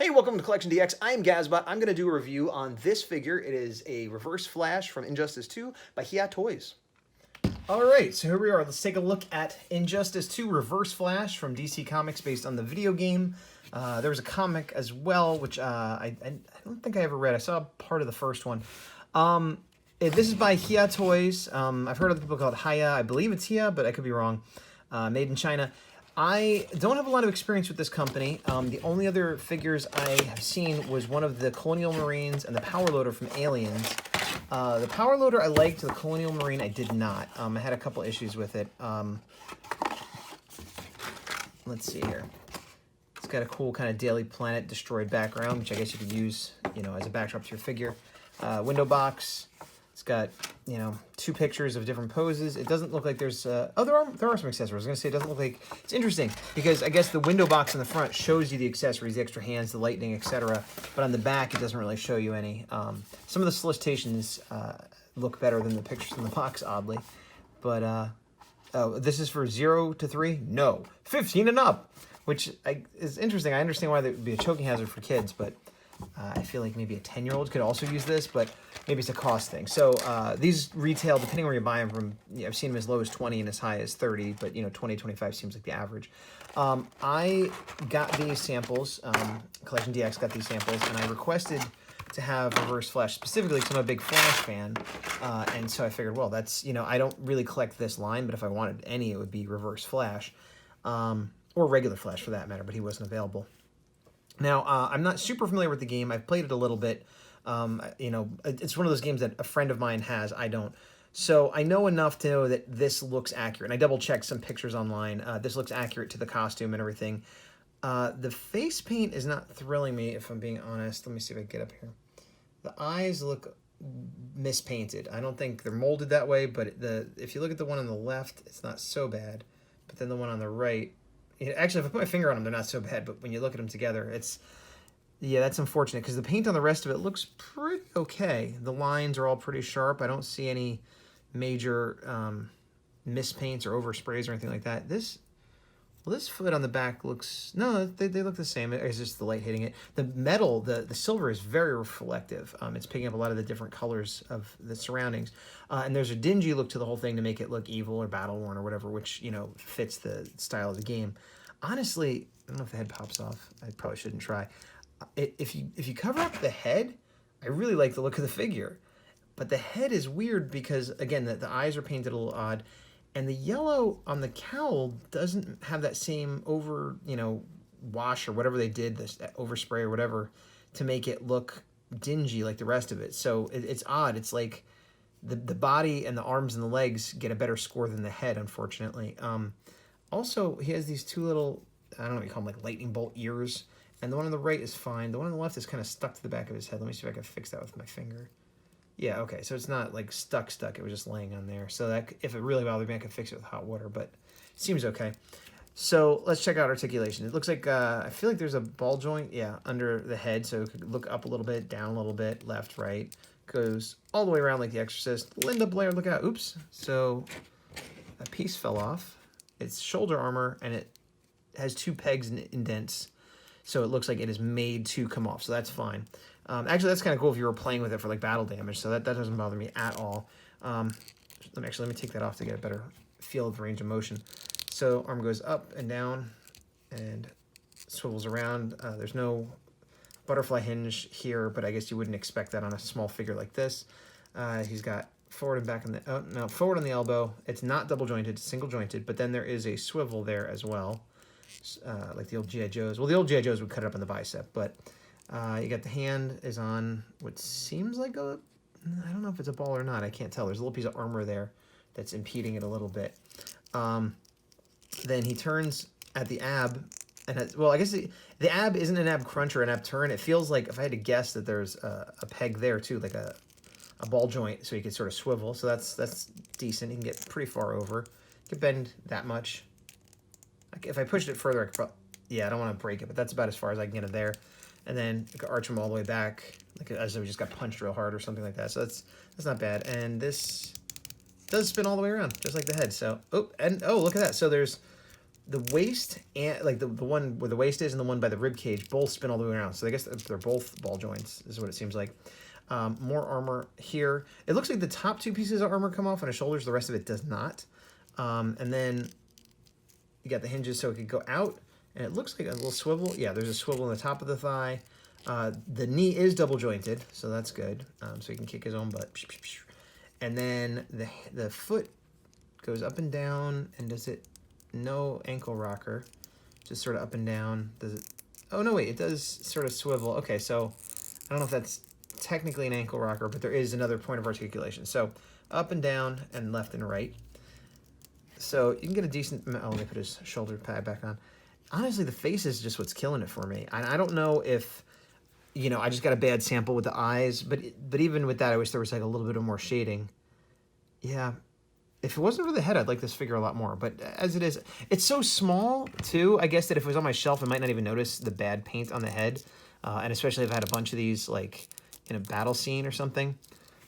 Hey, welcome to CollectionDX. I'm Gazbot. I'm going to do a review on this figure. It is a Reverse Flash from Injustice 2 by HiYa Toys. Alright, so here we are. Let's take a look at Injustice 2 Reverse Flash from DC Comics based on the video game. There was a comic as well, which I don't think I ever read. I saw part of the first one. This is by HiYa Toys. I've heard other people call it HiYa. I believe it's HiYa, but I could be wrong. Made in China. I don't have a lot of experience with this company. The only other figures I have seen was one of the Colonial Marines and the Power Loader from Aliens. The Power Loader I liked, the Colonial Marine I did not. I had a couple issues with it. Let's see here. It's got a cool kind of Daily Planet destroyed background, which I guess you could use, as a backdrop to your figure. Window box. It's got, two pictures of different poses. It doesn't look like there's... there are some accessories. I was going to say it doesn't look like... It's interesting because I guess the window box in the front shows you the accessories, the extra hands, the lightning, etc. But on the back, it doesn't really show you any. Some of the solicitations look better than the pictures in the box, oddly. But, this is for 0 to 3? No. 15 and up! Which is interesting. I understand why that would be a choking hazard for kids, but... I feel like maybe a 10-year-old could also use this, but maybe it's a cost thing. So these retail, depending where you buy them from, I've seen them as low as 20 and as high as 30, but 20, 25 seems like the average. I got these samples, CollectionDX got these samples, and I requested to have Reverse Flash specifically because I'm a big Flash fan, and so I figured, well, that's, I don't really collect this line, but if I wanted any, it would be Reverse Flash, or regular Flash for that matter, but he wasn't available. Now, I'm not super familiar with the game. I've played it a little bit. It's one of those games that a friend of mine has. I don't. So I know enough to know that this looks accurate. And I double-checked some pictures online. This looks accurate to the costume and everything. The face paint is not thrilling me, if I'm being honest. Let me see if I can get up here. The eyes look mispainted. I don't think they're molded that way, but if you look at the one on the left, it's not so bad. But then the one on the right... Actually, if I put my finger on them, they're not so bad, but when you look at them together, that's unfortunate, because the paint on the rest of it looks pretty okay. The lines are all pretty sharp. I don't see any major mispaints or oversprays or anything like that. This foot on the back looks... No, they look the same. It's just the light hitting it. The metal, the silver is very reflective. It's picking up a lot of the different colors of the surroundings. And there's a dingy look to the whole thing to make it look evil or battle-worn or whatever, which, fits the style of the game. Honestly, I don't know if the head pops off. I probably shouldn't try. If you cover up the head, I really like the look of the figure. But the head is weird because, again, the eyes are painted a little odd. And the yellow on the cowl doesn't have that same wash or whatever they did, this overspray or whatever, to make it look dingy like the rest of it. So it's odd. It's like the body and the arms and the legs get a better score than the head, unfortunately. Also, he has these two little, I don't know what you call them, like lightning bolt ears. And the one on the right is fine. The one on the left is kind of stuck to the back of his head. Let me see if I can fix that with my finger. Yeah, okay, so it's not like stuck. It was just laying on there. So that if it really bothered me, I could fix it with hot water, but it seems okay. So let's check out articulation. It looks like, I feel like there's a ball joint, under the head. So it could look up a little bit, down a little bit, left, right. Goes all the way around like The Exorcist. Linda Blair, look out. Oops. So a piece fell off. It's shoulder armor, and it has 2 pegs and indents. So it looks like it is made to come off, so that's fine. Actually, that's kind of cool if you were playing with it for like battle damage, so that doesn't bother me at all. Let me take that off to get a better feel of the range of motion. So arm goes up and down and swivels around. There's no butterfly hinge here, but I guess you wouldn't expect that on a small figure like this. He's got forward and back on the... forward on the elbow. It's not double jointed, it's single jointed, but then there is a swivel there as well. Like the old G.I. Joes. Well, the old G.I. Joes would cut it up on the bicep, but you got the hand is on what seems like I don't know if it's a ball or not. I can't tell. There's a little piece of armor there that's impeding it a little bit. Then he turns at the ab, and I guess the ab isn't an ab crunch or an ab turn. It feels like, if I had to guess, that there's a peg there too, like a ball joint, so you can sort of swivel. So that's decent. You can get pretty far over. You can bend that much. If I pushed it further, I could probably, I don't want to break it, but that's about as far as I can get it there. And then you can arch them all the way back, like as if we just got punched real hard or something like that. So that's not bad. And this does spin all the way around, just like the head. So, look at that. So there's the waist and like the one where the waist is and the one by the rib cage both spin all the way around. So I guess they're both ball joints is what it seems like. More armor here. It looks like the top two pieces of armor come off on his shoulders. The rest of it does not. And then you got the hinges so it could go out. And it looks like a little swivel. Yeah, there's a swivel on the top of the thigh. The knee is double jointed, so that's good. So he can kick his own butt. And then the foot goes up and down. And does it? No ankle rocker. Just sort of up and down. Does it? Oh, no, wait. It does sort of swivel. Okay, so I don't know if that's technically an ankle rocker, but there is another point of articulation. So up and down and left and right. So you can get a decent, oh, let me put his shoulder pad back on. Honestly, the face is just what's killing it for me. I don't know if, you know, I just got a bad sample with the eyes, but even with that, I wish there was like a little bit of more shading. Yeah, if it wasn't for the head, I'd like this figure a lot more, but as it is, it's so small too, I guess that if it was on my shelf, I might not even notice the bad paint on the head, and especially if I had a bunch of these, like, in a battle scene or something.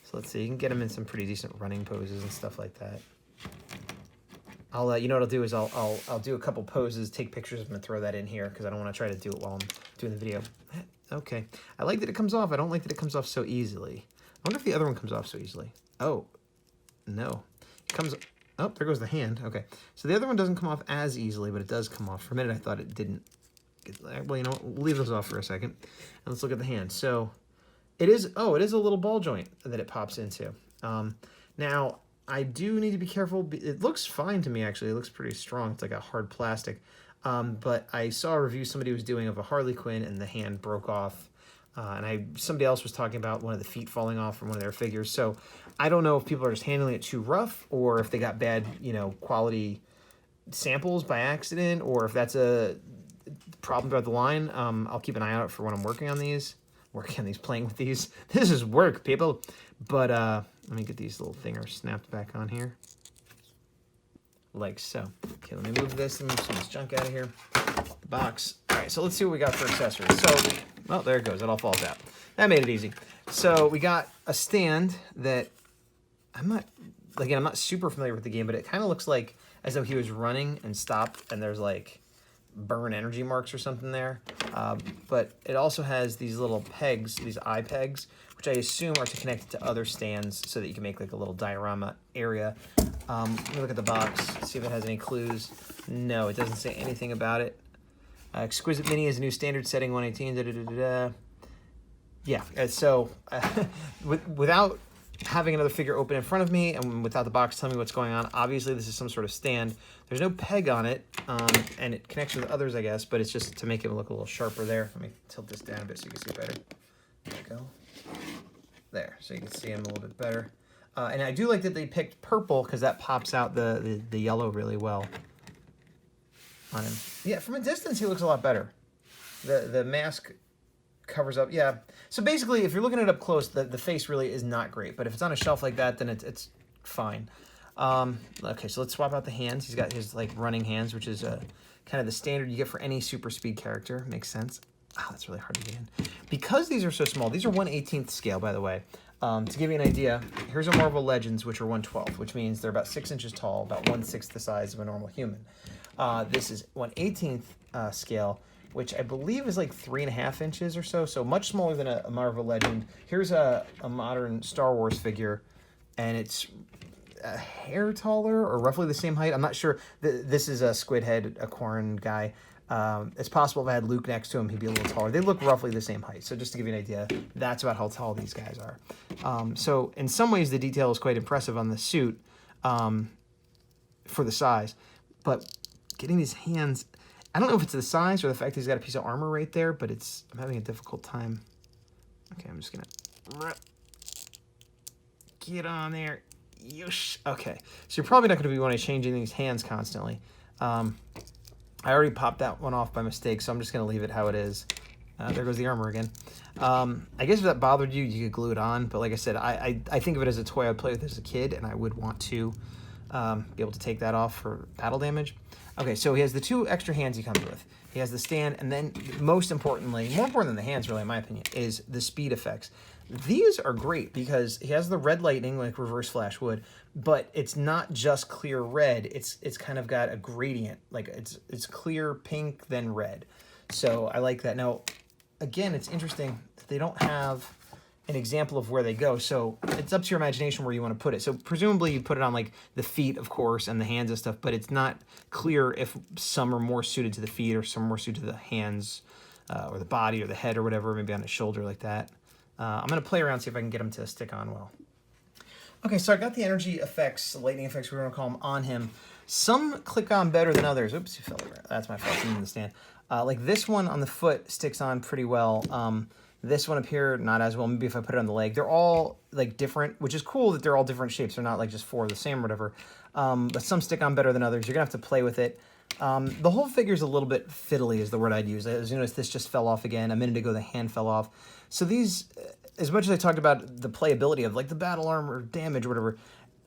So let's see, you can get him in some pretty decent running poses and stuff like that. I'll, you know what I'll do is I'll do a couple poses, take pictures of him and throw that in here because I don't want to try to do it while I'm doing the video. Okay, I like that it comes off. I don't like that it comes off so easily. I wonder if the other one comes off so easily. Oh, no. It comes, oh, there goes the hand. Okay, so the other one doesn't come off as easily, but it does come off. For a minute, I thought it didn't. Well, you know what? We'll leave those off for a second. And let's look at the hand. So it is, oh, it is a little ball joint that it pops into. Now, I do need to be careful. It looks fine to me, actually. It looks pretty strong. It's like a hard plastic. But I saw a review somebody was doing of a Harley Quinn, and the hand broke off. And somebody else was talking about one of the feet falling off from one of their figures. So I don't know if people are just handling it too rough, or if they got bad, you know, quality samples by accident, or if that's a problem throughout the line. I'll keep an eye out for when I'm working on these, playing with these. This is work, people. But let me get these little thingers snapped back on here. Like so. Okay, let me move this and move some of this junk out of here. The box. All right, so let's see what we got for accessories. So, well, there it goes. It all falls out. That made it easy. So we got a stand that I'm not super familiar with the game, but it kind of looks like as though he was running and stopped, and there's like burn energy marks or something there. But it also has these little pegs, these eye pegs, which I assume are to connect it to other stands so that you can make like a little diorama area. Let me look at the box, see if it has any clues. No, it doesn't say anything about it. Exquisite Mini is a new standard setting, 118. Yeah, so without having another figure open in front of me and without the box telling me what's going on, obviously this is some sort of stand. There's no peg on it, and it connects with others, I guess, but it's just to make it look a little sharper there. Let me tilt this down a bit so you can see better. There we go. There, so you can see him a little bit better. And I do like that they picked purple because that pops out the yellow really well on him. Yeah, from a distance he looks a lot better. The mask covers up, yeah. So basically, if you're looking at it up close, the face really is not great. But if it's on a shelf like that, then it's fine. Okay, so let's swap out the hands. He's got his like running hands, which is kind of the standard you get for any super speed character. Makes sense. Oh, that's really hard to get in. Because these are so small, these are 1/18 scale, by the way. To give you an idea, here's a Marvel Legends, which are 1/12, which means they're about 6 inches tall, about 1/6 the size of a normal human. This is 1/18 scale, which I believe is like 3.5 inches or so, so much smaller than a Marvel Legend. Here's a modern Star Wars figure, and it's a hair taller or roughly the same height. I'm not sure. This is a squid head, a Quarren guy. It's possible if I had Luke next to him, he'd be a little taller. They look roughly the same height. So just to give you an idea, that's about how tall these guys are. So in some ways, the detail is quite impressive on the suit for the size. But getting these hands, I don't know if it's the size or the fact that he's got a piece of armor right there, but I'm having a difficult time. Okay, I'm just going to get on there. Yosh. Okay, so you're probably not going to be wanting to changing these hands constantly. I already popped that one off by mistake, so I'm just going to leave it how it is. There goes the armor again. I guess if that bothered you, you could glue it on. But like I said, I think of it as a toy I'd play with as a kid, and I would want to be able to take that off for battle damage. Okay, so he has the 2 extra hands he comes with. He has the stand, and then most importantly, more important than the hands really in my opinion, is the speed effects. These are great because he has the red lightning like Reverse Flash would, but it's not just clear red, it's kind of got a gradient, like it's clear pink then red. So I like that. Now, again, it's interesting that they don't have an example of where they go. So it's up to your imagination where you want to put it. So presumably you put it on like the feet, of course, and the hands and stuff, but it's not clear if some are more suited to the feet or some are more suited to the hands or the body or the head or whatever, maybe on the shoulder like that. I'm going to play around, see if I can get them to stick on well. Okay, so I got the energy effects, lightning effects, we're going to call them, on him. Some click on better than others. Oops, you fell over. That's my fault. I'm in the stand. Like this one on the foot sticks on pretty well. This one up here, not as well. Maybe if I put it on the leg. They're all like different, which is cool that they're all different shapes. They're not like just 4 of the same or whatever. But some stick on better than others. You're going to have to play with it. The whole figure's a little bit fiddly is the word I'd use. As you notice, this just fell off again. A minute ago, the hand fell off. So these, as much as I talked about the playability of like the battle armor damage or whatever,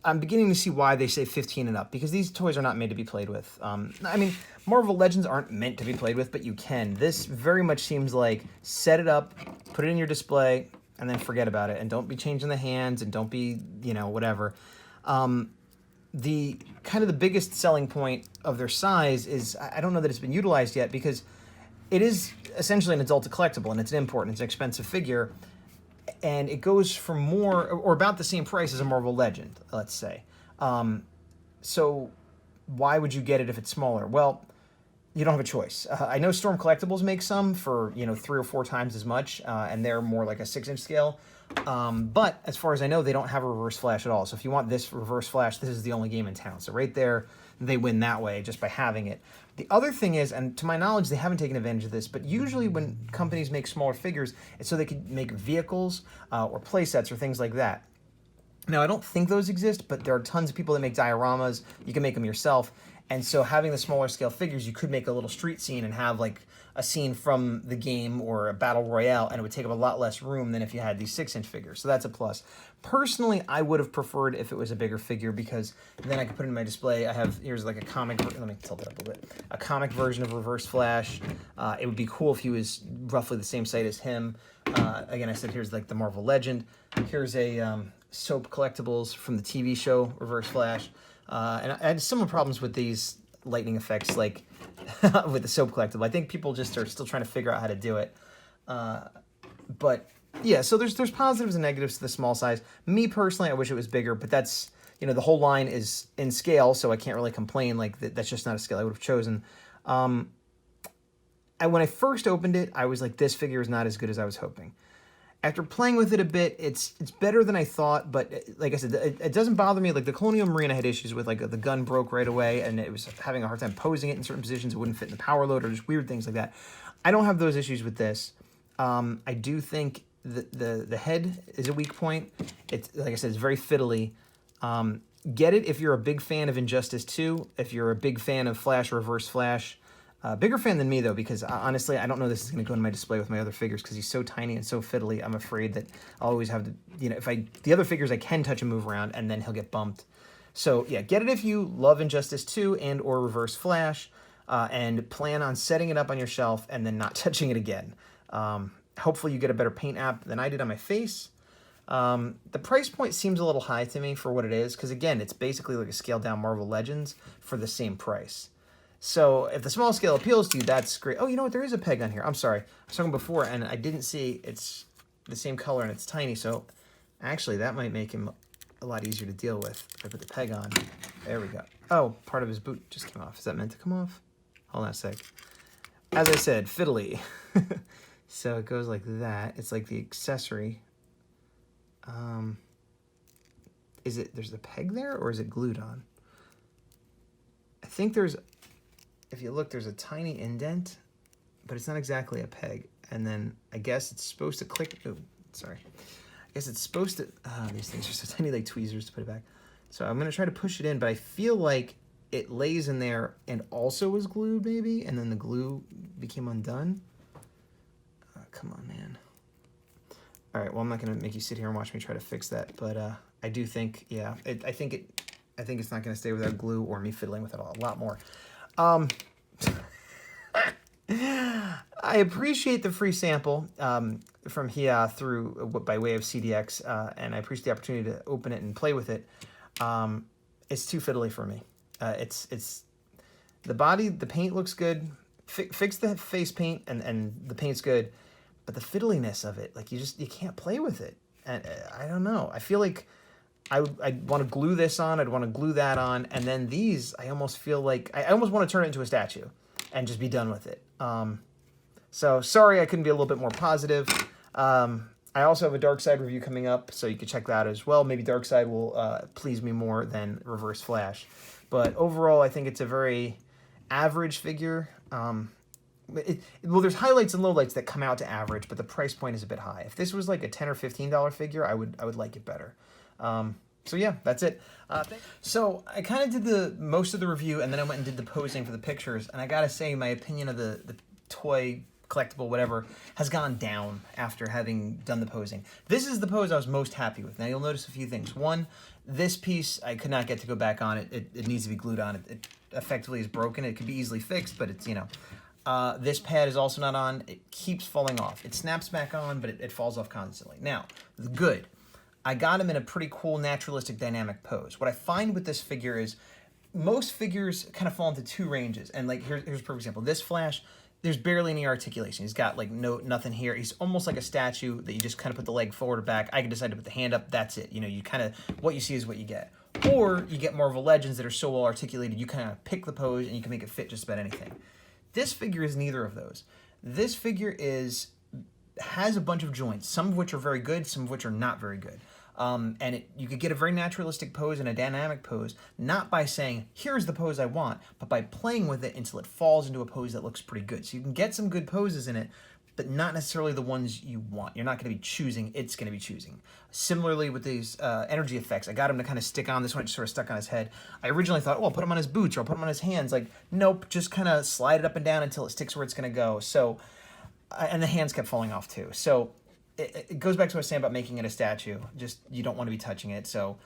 I'm beginning to see why they say 15 and up, because these toys are not made to be played with. I mean, Marvel Legends aren't meant to be played with, but you can. This very much seems like set it up, put it in your display, and then forget about it. And don't be changing the hands, and don't be, you know, whatever. The kind of the biggest selling point of their size is, I don't know that it's been utilized yet, because it is essentially an adult collectible, and it's an import, and it's an expensive figure. And it goes for more or about the same price as a Marvel Legend, let's say. So why would you get it if it's smaller? Well, you don't have a choice. I know Storm Collectibles makes some for, you know, 3 or 4 times as much, and they're more like a 6-inch scale. But as far as I know, they don't have a Reverse Flash at all. So if you want this Reverse Flash, this is the only game in town. So right there, they win that way just by having it. The other thing is, and to my knowledge, they haven't taken advantage of this, but usually when companies make smaller figures, it's so they can make vehicles or play sets or things like that. Now, I don't think those exist, but there are tons of people that make dioramas. You can make them yourself. And so having the smaller scale figures, you could make a little street scene and have like a scene from the game or a battle royale, and it would take up a lot less room than if you had these 6-inch figures. So that's a plus. Personally, I would have preferred if it was a bigger figure, because then I could put it in my display. I have, here's like a comic, let me tilt it up a little bit, a comic version of Reverse Flash. It would be cool if he was roughly the same size as him. Again, I said here's like the Marvel Legend. Here's a Soap Collectibles from the TV show Reverse Flash. And I had similar problems with these lightning effects, like with the Soap Collectible. I think people just are still trying to figure out how to do it. But yeah, so there's positives and negatives to the small size. Me personally, I wish it was bigger, but that's, you know, the whole line is in scale, so I can't really complain. Like that's just not a scale I would have chosen. And when I first opened it, I was like, this figure is not as good as I was hoping. After playing with it a bit, it's better than I thought, but like I said, it doesn't bother me. Like the Colonial Marine I had issues with, like the gun broke right away, and it was having a hard time posing it in certain positions. It wouldn't fit in the power load or just weird things like that. I don't have those issues with this. I do think the head is a weak point. It's, like I said, it's very fiddly. Get it if you're a big fan of Injustice 2, if you're a big fan of Flash or Reverse Flash. Bigger fan than me, though, because honestly, I don't know this is going to go in my display with my other figures, because he's so tiny and so fiddly. I'm afraid that I'll always have to, you know, the other figures I can touch and move around, and then he'll get bumped. So yeah, get it if you love Injustice 2 and or Reverse Flash, and plan on setting it up on your shelf and then not touching it again. Hopefully you get a better paint app than I did on my face. The price point seems a little high to me for what it is, because again, it's basically like a scaled down Marvel Legends for the same price. So if the small scale appeals to you, that's great. Oh, you know what? There is a peg on here. I'm sorry. I was talking before, and I didn't see it's the same color, and it's tiny. So actually, that might make him a lot easier to deal with if I put the peg on. There we go. Oh, part of his boot just came off. Is that meant to come off? Hold on a sec. As I said, fiddly. So it goes like that. It's like the accessory. There's a peg there, or is it glued on? I think there's... If you look, there's a tiny indent, but it's not exactly a peg. And then I guess it's supposed to click. Oh, sorry. I guess it's supposed to. These things are so tiny, like tweezers to put it back. So I'm going to try to push it in, but I feel like it lays in there and also was glued, maybe, and then the glue became undone. Come on, man. All right, well, I'm not going to make you sit here and watch me try to fix that, but I do think, yeah, I think it's not going to stay without glue or me fiddling with it a lot more. I appreciate the free sample from HiYa by way of CDX, and I appreciate the opportunity to open it and play with it. It's too fiddly for me. It's the body, the paint looks good. Fix the face paint, and the paint's good, but the fiddliness of it, like you can't play with it. And I don't know. I feel like I'd want to glue this on. I'd want to glue that on, and then these, I almost feel like I almost want to turn it into a statue and just be done with it. So sorry I couldn't be a little bit more positive. I also have a Dark Side review coming up, so you can check that as well. Maybe Dark Side will please me more than Reverse Flash. But overall, I think it's a very average figure. Well, there's highlights and lowlights that come out to average, but the price point is a bit high. If this was like a $10 or $15 figure, I would like it better. So yeah, that's it. So I kind of did most of the review, and then I went and did the posing for the pictures, and I gotta say my opinion of the toy, collectible, whatever, has gone down after having done the posing. This is the pose I was most happy with. Now you'll notice a few things. One, this piece I could not get to go back on. It needs to be glued on. It effectively is broken. It could be easily fixed, but it's, you know. This pad is also not on. It keeps falling off. It snaps back on, but it falls off constantly. Now, the good. I got him in a pretty cool, naturalistic, dynamic pose. What I find with this figure is most figures kind of fall into two ranges. And like here's a perfect example. This Flash, there's barely any articulation. He's got like nothing here. He's almost like a statue that you just kind of put the leg forward or back. I can decide to put the hand up. That's it. You know, you kind of, what you see is what you get. Or you get Marvel Legends that are so well articulated, you kind of pick the pose and you can make it fit just about anything. This figure is neither of those. This figure has a bunch of joints, some of which are very good, some of which are not very good. And you could get a very naturalistic pose and a dynamic pose, not by saying, here's the pose I want, but by playing with it until it falls into a pose that looks pretty good. So you can get some good poses in it, but not necessarily the ones you want. You're not going to be choosing, it's going to be choosing. Similarly with these energy effects, I got him to kind of stick on. This one just sort of stuck on his head. I originally thought, oh, I'll put him on his boots or I'll put him on his hands. Like, nope, just kind of slide it up and down until it sticks where it's going to go. So, and the hands kept falling off too. So it goes back to what I was saying about making it a statue. Just, you don't want to be touching it. So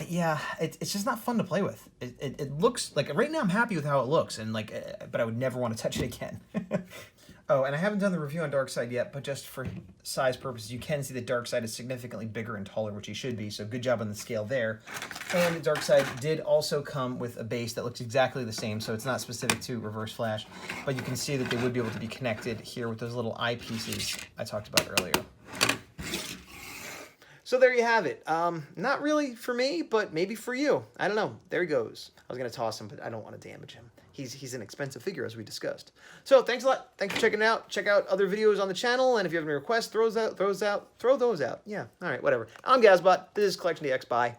yeah, it's just not fun to play with. It looks like, right now I'm happy with how it looks, and like, but I would never want to touch it again. Oh, and I haven't done the review on Dark Side yet, but just for size purposes, you can see that Dark Side is significantly bigger and taller, which he should be, so good job on the scale there. And the Dark Side did also come with a base that looks exactly the same, so it's not specific to Reverse Flash, but you can see that they would be able to be connected here with those little eyepieces I talked about earlier. So there you have it. Not really for me, but maybe for you. I don't know. There he goes. I was going to toss him, but I don't want to damage him. He's an expensive figure, as we discussed. So thanks a lot. Thanks for checking it out. Check out other videos on the channel, and if you have any requests, throw those out. Yeah, all right, whatever. I'm Gazbot. This is CollectionDX. Bye.